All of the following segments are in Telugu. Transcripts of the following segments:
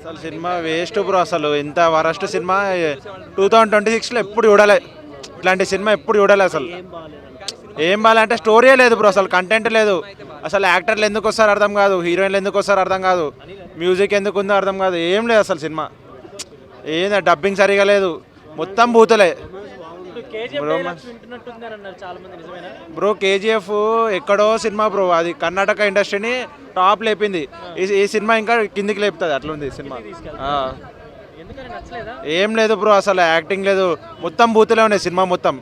అసలు సినిమా వేస్ట్ బ్రో. అసలు ఎంత వరస్ట్ సినిమా. 2026లో ఎప్పుడు చూడాలి ఇట్లాంటి సినిమా, ఎప్పుడు చూడాలి. అసలు ఏం బాగాలంటే స్టోరీయే లేదు బ్రో, అసలు కంటెంట్ లేదు. అసలు యాక్టర్లు ఎందుకు వస్తారో అర్థం కాదు, హీరోయిన్లు ఎందుకు వస్తారో అర్థం కాదు, మ్యూజిక్ ఎందుకు ఉందో అర్థం కాదు, ఏం లేదు అసలు సినిమా. ఏంది డబ్బింగ్ సరిగా లేదు, మొత్తం బూతులే బ్రో. కేజీఎఫ్ ఎక్కడో సినిమా బ్రో, అది కర్ణాటక ఇండస్ట్రీని టాప్ లేపింది. ఈ సినిమా ఇంకా కిందికి లేపుతుంది, అట్లుంది సినిమా. ఏం లేదు బ్రో, అసలు యాక్టింగ్ లేదు, మొత్తం బూతులే ఉన్నాయి సినిమా మొత్తం.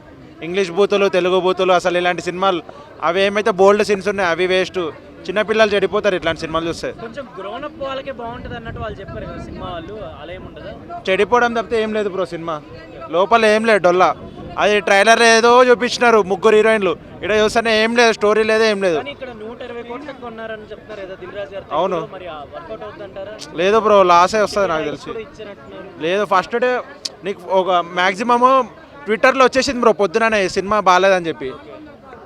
ఇంగ్లీష్ బూతులు, తెలుగు బూతులు, అసలు ఇలాంటి సినిమాలు అవి ఏమైతే బోల్డ్ సీన్స్ ఉన్నాయి అవి వేస్ట్. చిన్నపిల్లలు చెడిపోతారు ఇట్లాంటి సినిమాలు చూస్తే. చెడిపోవడం తప్పితే ఏం లేదు బ్రో సినిమా. లోపల ఏం లేదు డొల్లా. అది ట్రైలర్ ఏదో చూపించినారు, 3 హీరోయిన్లు. ఇక్కడ చూస్తేనే ఏం లేదు, స్టోరీ లేదు, ఏం లేదు. అవును లేదు బ్రో, లాసే వస్తుంది నాకు తెలిసి. లేదు ఫస్ట్ డే నీకు ఒక మ్యాక్సిమము ట్విట్టర్లో వచ్చేసింది బ్రో పొద్దుననే సినిమా బాగాలేదని చెప్పి.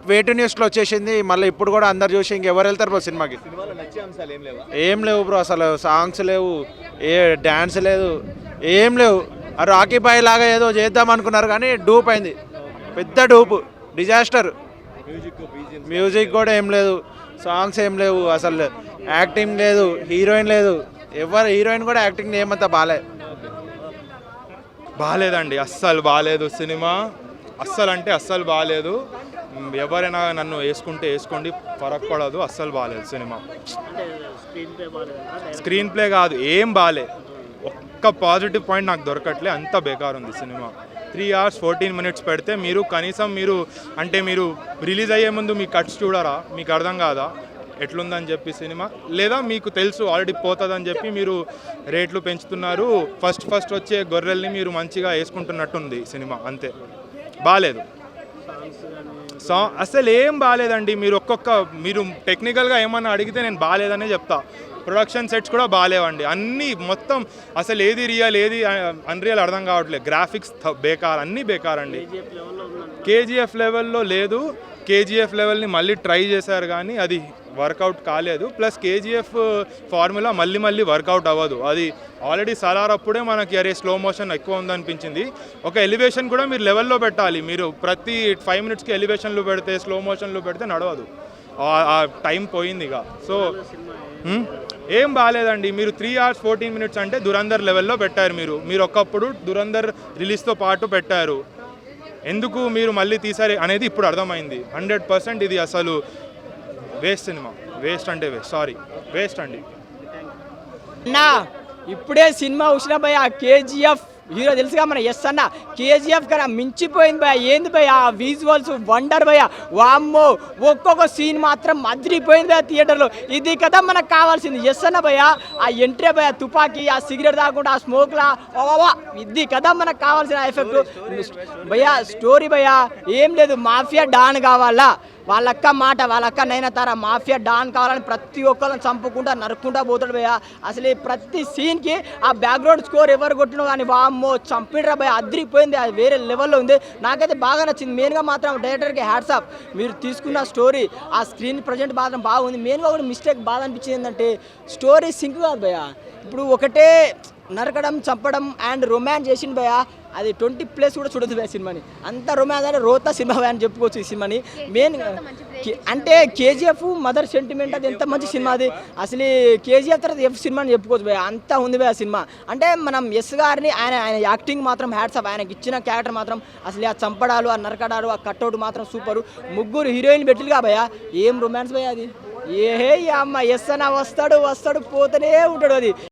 వేటు న్యూస్లో వచ్చేసింది. మళ్ళీ ఇప్పుడు కూడా అందరు చూసి ఇంకెవరు వెళ్తారు బ్రో సినిమాకి. ఏం లేవు బ్రో, అసలు సాంగ్స్ లేవు, ఏ డ్యాన్స్ లేదు, ఏం లేవు. ఆ రాకీ బాయ్ లాగా ఏదో చేద్దాం అనుకున్నారు కానీ డూప్ అయింది, పెద్ద డూప్, డిజాస్టర్. మ్యూజిక్ కూడా ఏం లేదు, సాంగ్స్ ఏం లేవు, అసలు యాక్టింగ్ లేదు, హీరోయిన్ లేదు. ఎవరు హీరోయిన్ కూడా యాక్టింగ్ ఏమంతా బాగాలేదండి, అస్సలు బాగాలేదు సినిమా. అస్సలు అంటే అస్సలు బాగాలేదు. ఎవరైనా నన్ను వేసుకోండి, ఫరక్ పడదు. అస్సలు బాగాలేదు సినిమా. స్క్రీన్ ప్లే కాదు, ఏం బాగాలే. ఒక్క పాజిటివ్ పాయింట్ నాకు దొరకట్లే, అంత బేకార్ ఉంది సినిమా. 3 hours 14 minutes పెడితే మీరు కనీసం మీరు రిలీజ్ అయ్యే ముందు మీ కట్స్ చూడరా? మీకు అర్థం కాదా ఎట్లుందని చెప్పి సినిమా? లేదా మీకు తెలుసు ఆల్రెడీ పోతుందని చెప్పి మీరు రేట్లు పెంచుతున్నారు, ఫస్ట్ వచ్చే గొర్రెల్ని మీరు మంచిగా వేసుకుంటున్నట్టుంది సినిమా. అంతే, బాగాలేదు. అసలు ఏం బాగాలేదండి. మీరు టెక్నికల్గా ఏమన్నా అడిగితే నేను బాగాలేదనే చెప్తా. ప్రొడక్షన్ సెట్స్ కూడా బాగాలేవండి, అన్నీ మొత్తం అసలు ఏది రియల్ ఏది అన్రియల్ అర్థం కావట్లేదు. గ్రాఫిక్స్ బేకార్, అన్నీ బేకార్ అండి. కేజీఎఫ్ లెవెల్లో లేదు. కేజీఎఫ్ లెవెల్ని మళ్ళీ ట్రై చేశారు కానీ అది వర్కౌట్ కాలేదు. ప్లస్ కేజీఎఫ్ ఫార్ములా మళ్ళీ వర్కౌట్ అవ్వదు. అది ఆల్రెడీ సలార్ అప్పుడే మనకి అరే స్లో మోషన్ ఎక్కువ ఉందనిపించింది. ఒక ఎలివేషన్ కూడా మీరు లెవెల్లో పెట్టాలి. మీరు ప్రతి 5 minutesకి ఎలివేషన్లు పెడితే, స్లో మోషన్లు పెడితే నడవదు. ఆ టైం పోయింది ఇక. సో ఏం బాగాలేదండి. మీరు 3 hours 14 minutes అంటే దురంధర్ లెవెల్లో పెట్టారు. మీరు ఒకప్పుడు దురంధర్ రిలీజ్తో పాటు పెట్టారు. ఎందుకు మీరు మళ్ళీ తీసారు అనేది ఇప్పుడు అర్థమైంది. 100% ఇది అసలు వేస్ట్ సినిమా. వేస్ట్ అంటే వేస్ట్ అండి. ఇప్పుడే సినిమా చూసిన భయ కేజీఎఫ్ హీరో తెలుసుగా మన ఎస్ అన్న. కేజీఎఫ్ కన్నా మించిపోయింది భయ. ఏంది భయ ఆ విజువల్స్ వండర్ భయ. వామ్మో, ఒక్కొక్క సీన్ మాత్రం అదిరిపోయింది భయ థియేటర్లో. ఇది కదా మనకు కావాల్సింది. ఎస్ అన్న భయ ఆ ఎంట్రీ భయ, తుపాకీ, ఆ సిగరెట్ తాకుండా, ఆ స్మోక్లా, ఇది కదా మనకు కావాల్సిన ఎఫెక్ట్ భయ. స్టోరీ భయ ఏం లేదు, మాఫియా డాన్ కావాలా, వాళ్ళక్క మాట, వాళ్ళక్క నైనతార మాఫియా డాన్ కావాలని ప్రతి ఒక్కరిని చంపుకుంటా నరుక్కుంటా పోతాడు భయ. అసలు ఈ ప్రతి సీన్కి ఆ బ్యాక్గ్రౌండ్ స్కోర్ ఎవరు కొట్టినా కానీ వామ్మో చంపిడ్రా భయ, అదిరిపోయింది. అది వేరే లెవెల్లో ఉంది. నాకైతే బాగా నచ్చింది. మెయిన్గా మాత్రం డైరెక్టర్కి హ్యాట్స్ ఆఫ్. మీరు తీసుకున్న స్టోరీ, ఆ స్క్రీన్ ప్రజెంట్ మాత్రం బాగుంది. మెయిన్గా కూడా మిస్టేక్ బాగా అనిపించింది ఏంటంటే స్టోరీ సింక్ కాదు భయ. ఇప్పుడు ఒకటే నరకడం, చంపడం అండ్ రొమాన్స్ చేసింది భయ. అది 20+ కూడా చూడదు భయ సినిమాని. అంత రొమాన్స్ అంటే రోతా సినిమా భయ అని చెప్పుకోవచ్చు ఈ సినిమాని. మెయిన్ అంటే కేజీఎఫ్ మదర్ సెంటిమెంట్, అది ఎంత మంచి సినిమా అది. అసలు కేజీఎఫ్ తర్వాత ఎఫ్ సినిమా అని చెప్పుకోవచ్చు భయ, అంత ఉంది భయ సినిమా. అంటే మనం ఎస్ గారిని ఆయన యాక్టింగ్ మాత్రం హ్యాట్స్ ఆఫ్. ఆయనకి ఇచ్చిన క్యారెక్టర్ మాత్రం అసలు ఆ చంపడాలు, ఆ నరకడాలు, ఆ కట్అవుట్ మాత్రం సూపరు. 3 హీరోయిన్ పెట్టిలుగా భయ, ఏం రొమాన్స్ భయ అది. ఏ అమ్మ ఎస్ అన్న వస్తాడు పోతూనే ఉంటాడు. అది